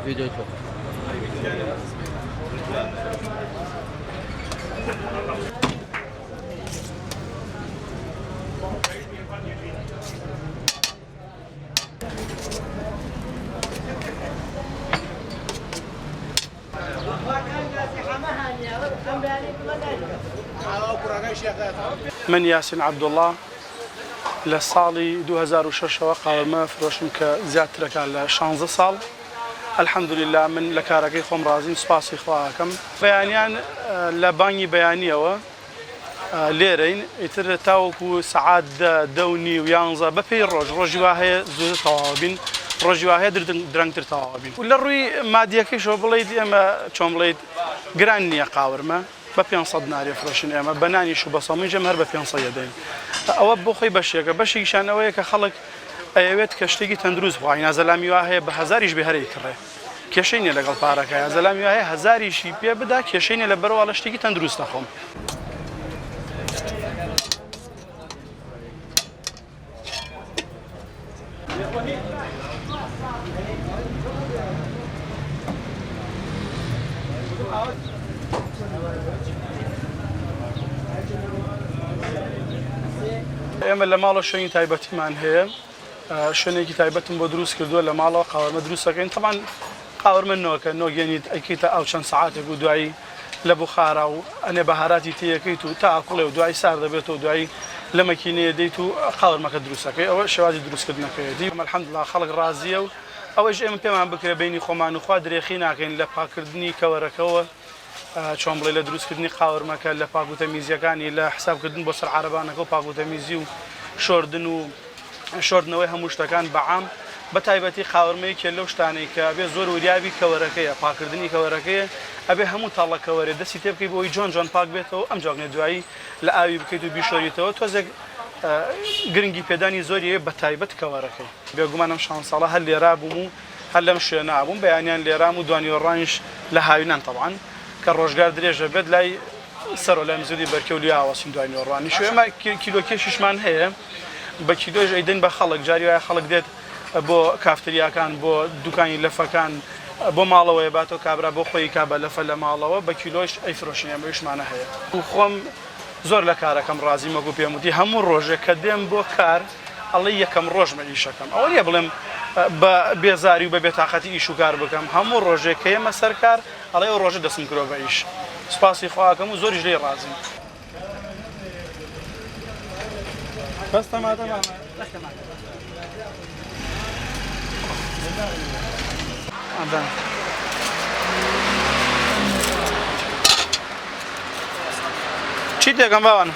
ویدیۆ تۆ من ياسين عبد الله لصالي 2006 قاومة فروشم كزيادة كان لشانزة صال الحمد لله من لكاركي خوم رازين سباسي خواكم بيانيان لباني بيانية ليرين يتر تاوكو سعاد دوني ويانزا بفي روج واهي زوز توابين روج واهي درنتر توابين ولا روي ماديكي شو بليد اما شلون بليد جرانية قاورمة بفيان صدناري فروشن اما بناني شو بصامي جمهر بفيان صيدين او بخي بشيك بشي شان اويك خلق ايوت كشتيجي تندروز بوين زلامي واهي بهزاريش بهري كره كشيني لقل بارك يا زلامي واهي هزاري شي بي بدا كشيني لبرو على شتيجي تندروز تخوم ئێمە لە ماڵە شوێنی تایبەتیمان هەیە شوێنێکی تایبەتم بۆ دروست کردووە لە ماڵەوە قاوەرمە دروستەکەین تەمان قاوەرمە نۆکە نۆگەنیت ئەیکیتە ئەو چەند سەعاتێک و دوایی لە بوخارا و ئەنێ بەهاراتی تێیەکەیت و تا ئاکوڵێ و دوایی سار دەبێت و دوایی لە مەکینەیە دەیت و قاوەرمەکە دروستەکەی ئەوە شێوازی دروستکردنەکەیەتی الحەمدولیڵڵا خەڵک ڕازیە و ئەوەش ئێمە پێمان بکرێ بینی خۆمان و خوا درێخی ناکەین لە پاکردنی کەوەرەکەەوە چۆن بڵێ لە دروستکردنی قاوەرمەکە لە پاک و تەمیزیەکانی لە حسابکردن بۆ سەر عارەبانەکە و پاک و تەمیزی و شۆردن و شۆردنەوەی هەموو شتەکان بەعام بە تایبەتی قاوەرمەیەکێ لەو شتانەی کە بێ زۆر وریابی کەوەرەکەیە پاکردنی کەوەرەکەیە ئەبێ هەموو تاڵە کەوەرێ دەستی تێ بکەی بۆی جۆن جۆن پاک بێتەوە ئەم جاگنێ دوایی لە ئاوی بکەیت و بیشۆریتەوە تۆزێک گرنگی پێدانی زۆریە بە تایبەت کەوەرەکەی بێگومانم شان ساڵە هەر لێرا بووم و هەر لەم شوێنە بووم بەیانیان لێرام و دوانیوەڕانیش لە هاوینان تەبعاً کە ڕۆژگار درێژە بێت لای سەر و لای مزودی بەرکەولی ئاواسین دوانیوەڕانی شو ئێمە کیلۆکێشیشمان هەیە بە کیلۆژ ئەیدەین بە خەڵک جاری وایە خەڵک دێت بۆ کافتریاکان بۆ دوکانی لەفەکان بۆ ماڵەوەی باتەوە کابرا بۆ خۆی کابە لەفە لە ماڵەوە بە کیلۆش ئەیفرۆشین ئەمەویشمانە هەیە و خۆم زۆر لە کارەکەم ڕازی مەگو پێم وتی هەموو ڕۆژێک کە دێم بۆ کار ئەڵێ یەکەم ڕۆژمە ئیشەکەم ئەوە نیە بڵێم بە بێزاری و بە بێتاقەتی ئیش و کار بکەم هەموو ڕۆژێک کە ئێمە سەر کار ئەڵێ ئەو ڕۆژە دەستم کرۆ بە ئیش سپاسی خواکەم و زۆریش لێ ڕازیم بس تمام چی دێکەم باوانە